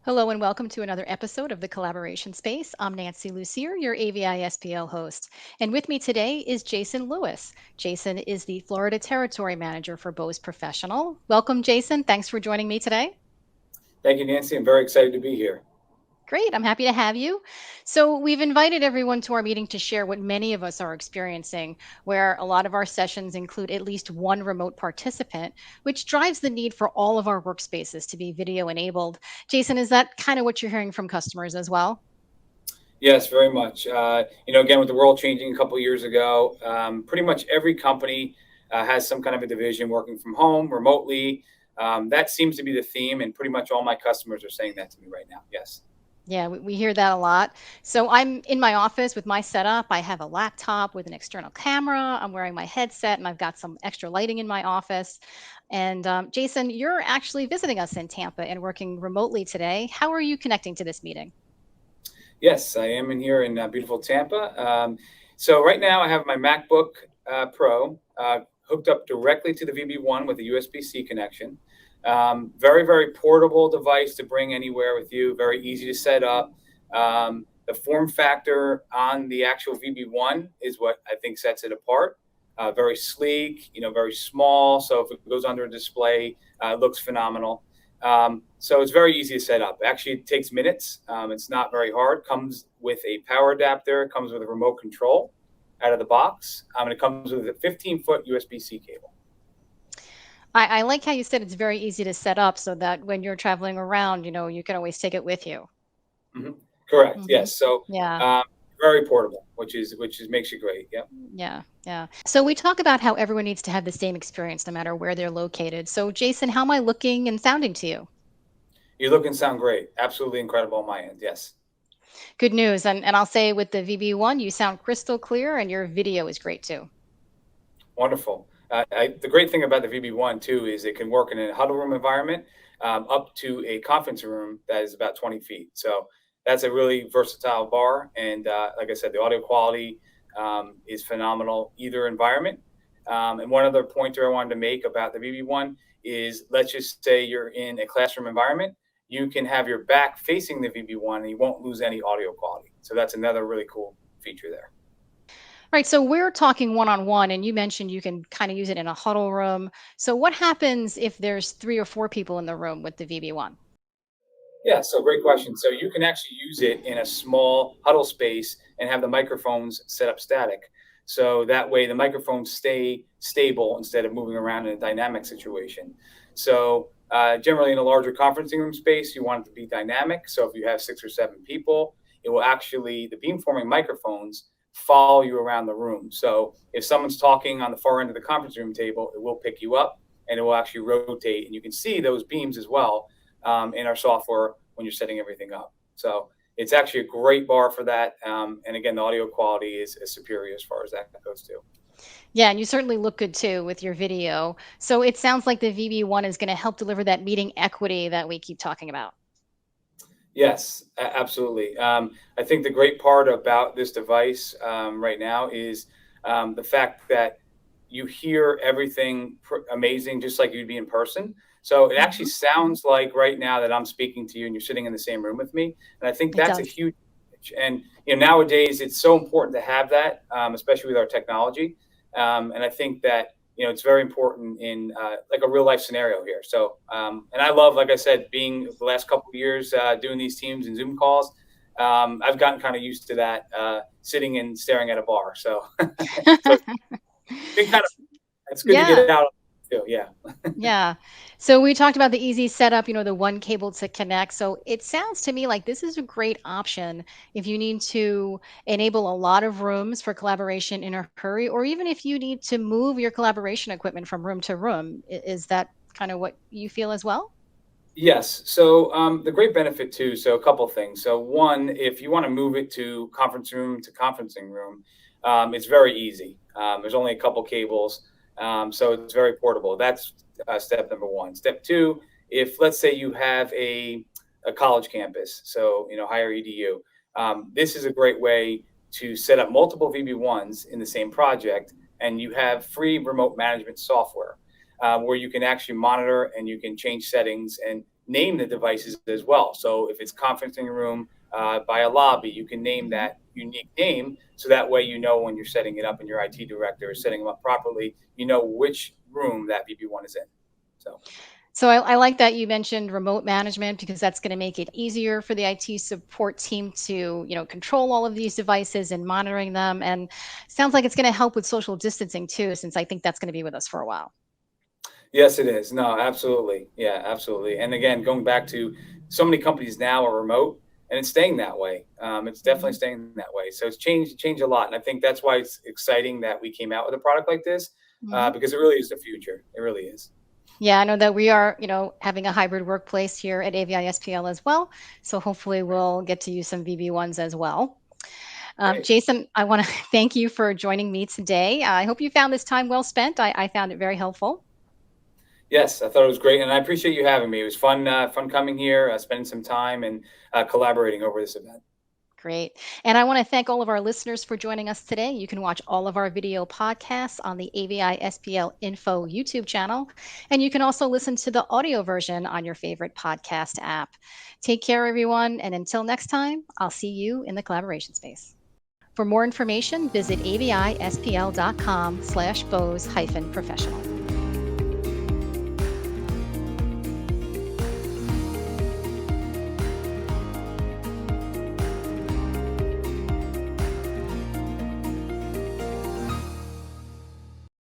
Hello and welcome to another episode of the Collaboration Space. I'm Nancy Lussier, your AVI-SPL host. And with me today is Jason Lewis. Jason is the Florida Territory Manager for Bose Professional. Welcome, Jason. Thanks for joining me today. Thank you, Nancy. I'm very excited to be here. Great. I'm happy to have you. So, we've invited everyone to our meeting to share what many of us are experiencing, where a lot of our sessions include at least one remote participant, which drives the need for all of our workspaces to be video enabled. Jason, is that kind of what you're hearing from customers as well? Yes, very much. Again, with the world changing a couple of years ago, pretty much every company has some kind of a division working from home, remotely. That seems to be the theme, and pretty much all my customers are saying that to me right now. Yes. Yeah, we hear that a lot. So I'm in my office with my setup. I have a laptop with an external camera. I'm wearing my headset and I've got some extra lighting in my office. And Jason, you're actually visiting us in Tampa and working remotely today. How are you connecting to this meeting? Yes, I am in here in beautiful Tampa. So right now I have my MacBook Pro hooked up directly to the VB1 with a USB-C connection. Very, very portable device to bring anywhere with you. Very easy to set up. The form factor on the actual VB1 is what I think sets it apart. Very sleek, very small. So if it goes under a display, it looks phenomenal. So it's very easy to set up. Actually, it takes minutes. It's not very hard. Comes with a power adapter. Comes with a remote control out of the box. And it comes with a 15-foot USB-C cable. I like how you said it's very easy to set up so that when you're traveling around, you can always take it with you. hmm Correct. hmm Yes. So Yeah. very portable, which is makes you great. Yep. Yeah, yeah. So we talk about how everyone needs to have the same experience no matter where they're located. So Jason, how am I looking and sounding to you? You look and sound great. Absolutely incredible on my end. Yes. Good news. And I'll say with the VB1, you sound crystal clear and your video is great too. Wonderful. The great thing about the VB1 too is it can work in a huddle room environment up to a conference room that is about 20 feet. So that's a really versatile bar. And like I said, the audio quality is phenomenal either environment. And one other pointer I wanted to make about the VB1 is, let's just say you're in a classroom environment, you can have your back facing the VB1 and you won't lose any audio quality. So that's another really cool feature there. Right. So we're talking one on one, and you mentioned you can kind of use it in a huddle room. So what happens if there's three or four people in the room with the VB1? Yeah, so great question. So you can actually use it in a small huddle space and have the microphones set up static. So that way the microphones stay stable instead of moving around in a dynamic situation. So generally in a larger conferencing room space, you want it to be dynamic. So if you have 6 or 7 people, it will actually, the beamforming microphones follow you around the room. So if someone's talking on the far end of the conference room table, it will pick you up and it will actually rotate. And you can see those beams as well in our software when you're setting everything up. So it's actually a great bar for that. And again, the audio quality is superior as far as that goes too. Yeah, and you certainly look good too with your video. So it sounds like the VB1 is going to help deliver that meeting equity that we keep talking about. Yes, absolutely. I think the great part about this device right now is the fact that you hear everything amazing, just like you'd be in person. So it actually Mhm. sounds like right now that I'm speaking to you and you're sitting in the same room with me. And I think It that's a does. huge advantage. And nowadays it's so important to have that, especially with our technology. And I think that it's very important in like a real life scenario here. So, and I love, like I said, being the last couple of years doing these Teams and Zoom calls. I've gotten kind of used to that, sitting and staring at a bar. So, so it's been kind of, it's good to get Yeah. it out too. Yeah. Yeah. So we talked about the easy setup, the one cable to connect. So it sounds to me like this is a great option if you need to enable a lot of rooms for collaboration in a hurry, or even if you need to move your collaboration equipment from room to room. Is that kind of what you feel as well? Yes. So the great benefit too. So a couple of things. So one, if you want to move it to conference room to conferencing room, it's very easy. There's only a couple cables, so it's very portable. That's step number one. Step two, if let's say you have a college campus, so higher EDU, this is a great way to set up multiple VB1s in the same project, and you have free remote management software where you can actually monitor and you can change settings and name the devices as well. So if it's conferencing room by a lobby, you can name Mhm. that unique name. So that way, when you're setting it up and your IT director is setting them up properly, you know which room that VB1 is in. So, So I like that you mentioned remote management because that's going to make it easier for the IT support team to, control all of these devices and monitoring them. And sounds like it's going to help with social distancing too, since I think that's going to be with us for a while. yes, it is. No, absolutely. Yeah, absolutely. And again, going back to so many companies now are remote and it's staying that way. It's definitely Mhm. staying that way. So it's changed a lot. And I think that's why it's exciting that we came out with a product like this Mhm. because it really is the future. It really is. Yeah, I know that we are, having a hybrid workplace here at AVI-SPL as well. So hopefully we'll get to use some VB1s as well. Great. Jason, I want to thank you for joining me today. I hope you found this time well spent. I found it very helpful. Yes, I thought it was great. And I appreciate you having me. It was fun coming here, spending some time and collaborating over this event. Great. And I want to thank all of our listeners for joining us today. You can watch all of our video podcasts on the AVI SPL Info YouTube channel. And you can also listen to the audio version on your favorite podcast app. Take care, everyone. And until next time, I'll see you in the collaboration space. For more information, visit avispl.com/Bose-professional.